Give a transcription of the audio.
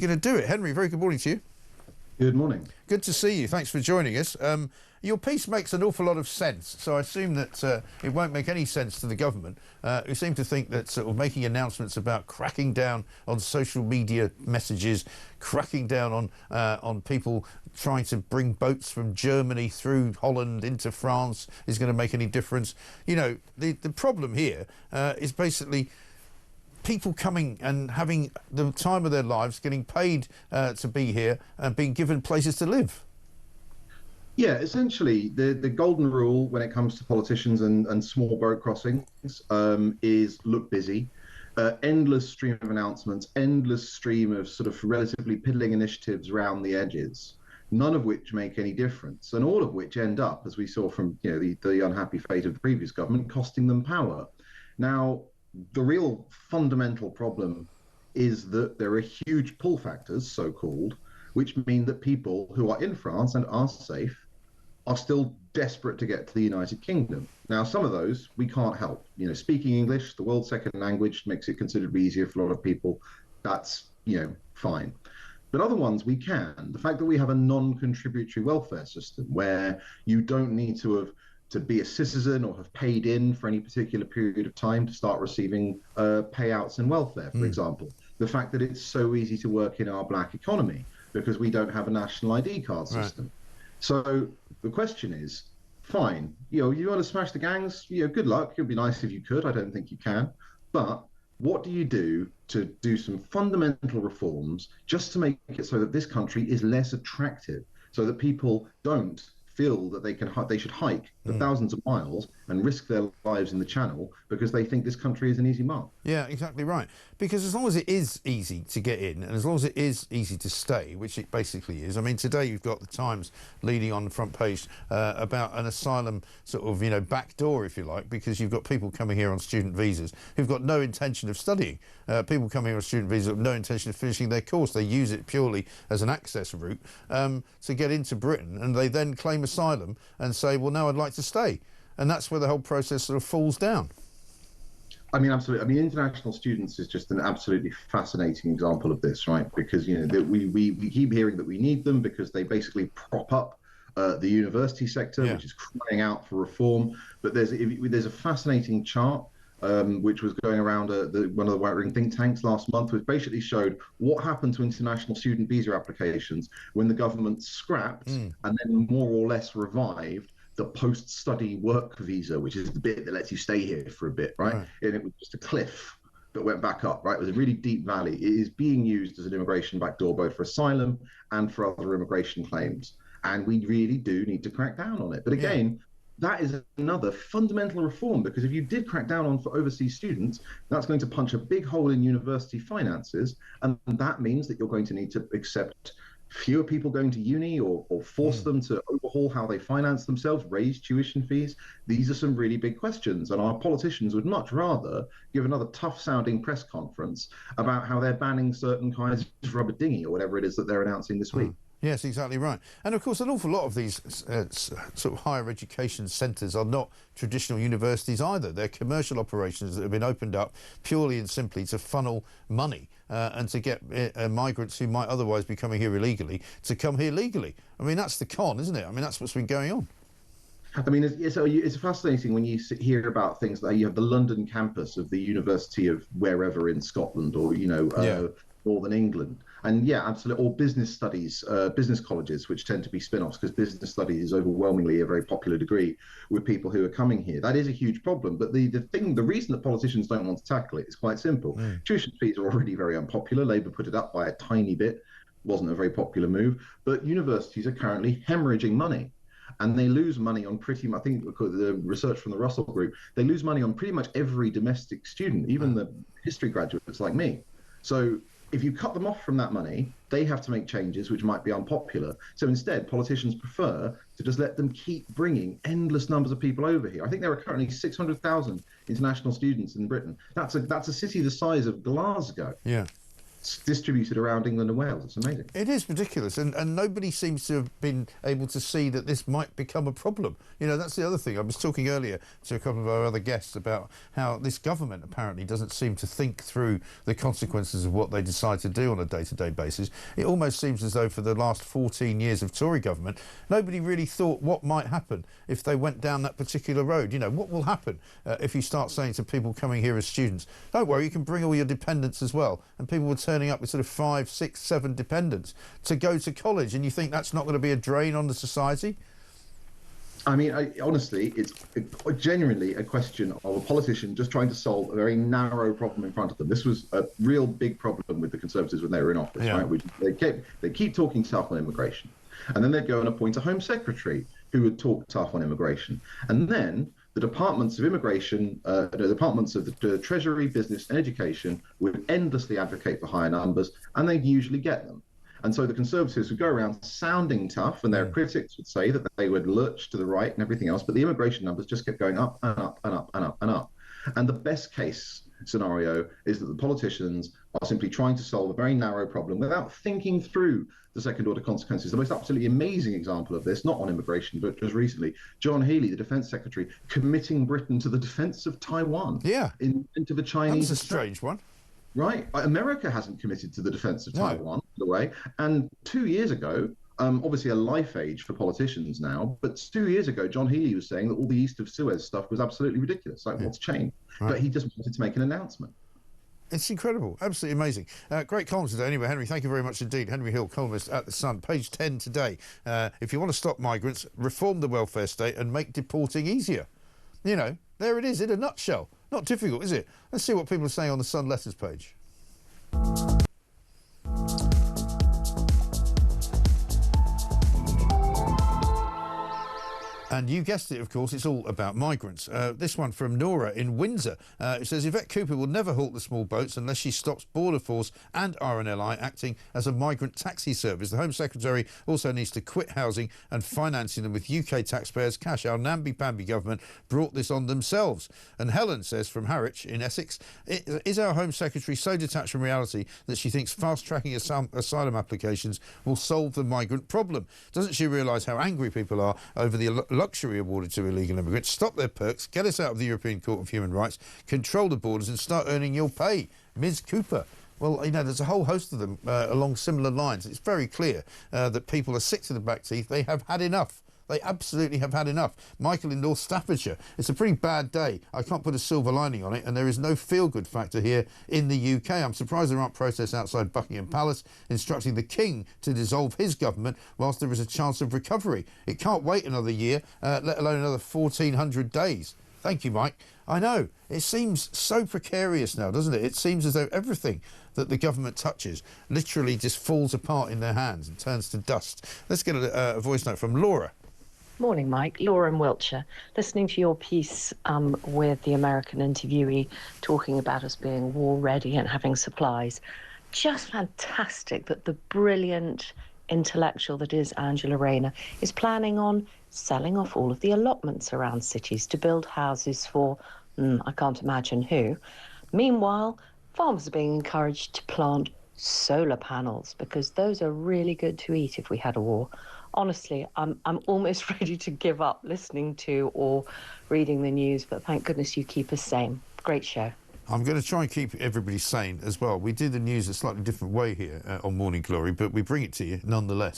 going to do it. Henry, very good morning to you. Good morning. Good to see you. Thanks for joining us. Your piece makes an awful lot of sense, so I assume that it won't make any sense to the government, who seem to think that sort of making announcements about cracking down on social media messages, cracking down on people trying to bring boats from Germany through Holland into France is going to make any difference. You know, the problem here is basically people coming and having the time of their lives, getting paid to be here and being given places to live. Yeah, essentially, the golden rule when it comes to politicians and small boat crossings is look busy. Endless stream of announcements, endless stream of sort of relatively piddling initiatives around the edges, none of which make any difference, and all of which end up, as we saw from the unhappy fate of the previous government, costing them power. Now, the real fundamental problem is that there are huge pull factors, so-called, which mean that people who are in France and are safe are still desperate to get to the United Kingdom. Now, some of those we can't help. You know, speaking English, the world's second language, makes it considerably easier for a lot of people. That's, fine. But other ones we can. The fact that we have a non-contributory welfare system where you don't need to be a citizen or have paid in for any particular period of time to start receiving payouts and welfare, for example. The fact that it's so easy to work in our black economy because we don't have a national ID card system. Right. So the question is, fine, you want to smash the gangs, good luck. It would be nice if you could. I don't think you can. But what do you do to do some fundamental reforms just to make it so that this country is less attractive, so that people don't feel that they should hike the thousands of miles and risk their lives in the Channel because they think this country is an easy mark? Yeah, exactly right. Because as long as it is easy to get in and as long as it is easy to stay, which it basically is. I mean, today you've got the Times leading on the front page about an asylum sort of, back door, if you like, because you've got people coming here on student visas who've got no intention of studying. People coming here on student visas have no intention of finishing their course. They use it purely as an access route to get into Britain, and they then claim asylum and say, well, no, I'd like to stay. And that's where the whole process sort of falls down. I mean, absolutely. I mean, international students is just an absolutely fascinating example of this, right? Because, we keep hearing that we need them because they basically prop up the university sector, which is crying out for reform. But there's a fascinating chart which was going around one of the right-wing think tanks last month, which basically showed what happened to international student visa applications when the government scrapped and then more or less revived the post-study work visa, which is the bit that lets you stay here for a bit, right? And it was just a cliff that went back up, right? It was a really deep valley. It is being used as an immigration backdoor, both for asylum and for other immigration claims. And we really do need to crack down on it. But again, that is another fundamental reform, because if you did crack down on for overseas students, that's going to punch a big hole in university finances. And that means that you're going to need to accept fewer people going to uni or force them to overhaul how they finance themselves, raise tuition fees. These are some really big questions. And our politicians would much rather give another tough sounding press conference about how they're banning certain kinds of rubber dinghy or whatever it is that they're announcing this week. Yes, exactly right. And of course, an awful lot of these sort of higher education centres are not traditional universities either. They're commercial operations that have been opened up purely and simply to funnel money and to get migrants who might otherwise be coming here illegally to come here legally. I mean, that's the con, isn't it? I mean, that's what's been going on. I mean, it's fascinating when you hear about things like you have the London campus of the University of wherever in Scotland or, Northern England. And absolutely, or business studies, business colleges, which tend to be spin-offs because business studies is overwhelmingly a very popular degree with people who are coming here. That is a huge problem. But the reason that politicians don't want to tackle it is quite simple. Tuition fees are already very unpopular. Labour put it up by a tiny bit. Wasn't a very popular move. But universities are currently hemorrhaging money. And they lose money on pretty much, I think the research from the Russell Group, they lose money on pretty much every domestic student, even the history graduates like me. So if you cut them off from that money, they have to make changes which might be unpopular. So instead, politicians prefer to just let them keep bringing endless numbers of people over here. I think there are currently 600,000 international students in Britain. That's a city the size of Glasgow. Yeah. distributed around England and Wales. It's amazing. It is ridiculous, and nobody seems to have been able to see that this might become a problem. You know, that's the other thing. I was talking earlier to a couple of our other guests about how this government apparently doesn't seem to think through the consequences of what they decide to do on a day-to-day basis. It almost seems as though for the last 14 years of Tory government, nobody really thought what might happen if they went down that particular road. You know, what will happen if you start saying to people coming here as students, don't worry, you can bring all your dependents as well, and people would turning up with sort of 5, 6, 7 dependents to go to college, and you think that's not going to be a drain on the society? I mean, honestly, it's genuinely a question of a politician just trying to solve a very narrow problem in front of them. This was a real big problem with the Conservatives when they were in office, yeah. right? They keep talking tough on immigration, and then they'd go and appoint a Home Secretary who would talk tough on immigration, and then the departments of immigration, the departments of the Treasury, Business and Education would endlessly advocate for higher numbers, and they'd usually get them. And so the Conservatives would go around sounding tough, and their critics would say that they would lurch to the right and everything else, but the immigration numbers just kept going up and up and up and up and up. And the best case scenario is that the politicians are simply trying to solve a very narrow problem without thinking through the second-order consequences. The most absolutely amazing example of this, not on immigration, but just recently, John Healey, the Defence Secretary, committing Britain to the defence of Taiwan. Yeah. Into the Chinese. That's a strange one. Right. America hasn't committed to the defence of Taiwan, by the way. And 2 years ago, obviously a life age for politicians now, but 2 years ago, John Healey was saying that all the east of Suez stuff was absolutely ridiculous. Like, what's changed? Right. But he just wanted to make an announcement. It's incredible, absolutely amazing. Great column today. Anyway, Henry, thank you very much indeed. Henry Hill, columnist at The Sun, page 10 today. If you want to stop migrants, reform the welfare state and make deporting easier. You know, there it is in a nutshell. Not difficult, is it? Let's see what people are saying on the Sun letters page. And you guessed it, of course, it's all about migrants. This one from Nora in Windsor. It says, Yvette Cooper will never halt the small boats unless she stops Border Force and RNLI acting as a migrant taxi service. The Home Secretary also needs to quit housing and financing them with UK taxpayers' cash. Our namby-pamby government brought this on themselves. And Helen says from Harwich in Essex, is our Home Secretary so detached from reality that she thinks fast-tracking asylum applications will solve the migrant problem? Doesn't she realise how angry people are over the luxury awarded to illegal immigrants? Stop their perks, get us out of the European Court of Human Rights, control the borders and start earning your pay. Ms Cooper. Well, you know, there's a whole host of them along similar lines. It's very clear that people are sick to the back teeth. They have had enough. They absolutely have had enough. Michael in North Staffordshire. It's a pretty bad day. I can't put a silver lining on it, and there is no feel-good factor here in the UK. I'm surprised there aren't protests outside Buckingham Palace instructing the King to dissolve his government whilst there is a chance of recovery. It can't wait another year, let alone another 1,400 days. Thank you, Mike. I know. It seems so precarious now, doesn't it? It seems as though everything that the government touches literally just falls apart in their hands and turns to dust. Let's get a voice note from Laura. Morning, Mike. Laura in Wiltshire. Listening to your piece with the American interviewee talking about us being war ready and having supplies. Just fantastic that the brilliant intellectual that is Angela Rayner is planning on selling off all of the allotments around cities to build houses for, I can't imagine who. Meanwhile, farmers are being encouraged to plant solar panels because those are really good to eat if we had a war. Honestly, I'm almost ready to give up listening to or reading the news, but thank goodness you keep us sane. Great show. I'm going to try and keep everybody sane as well. We do the news a slightly different way here on Morning Glory, but we bring it to you nonetheless.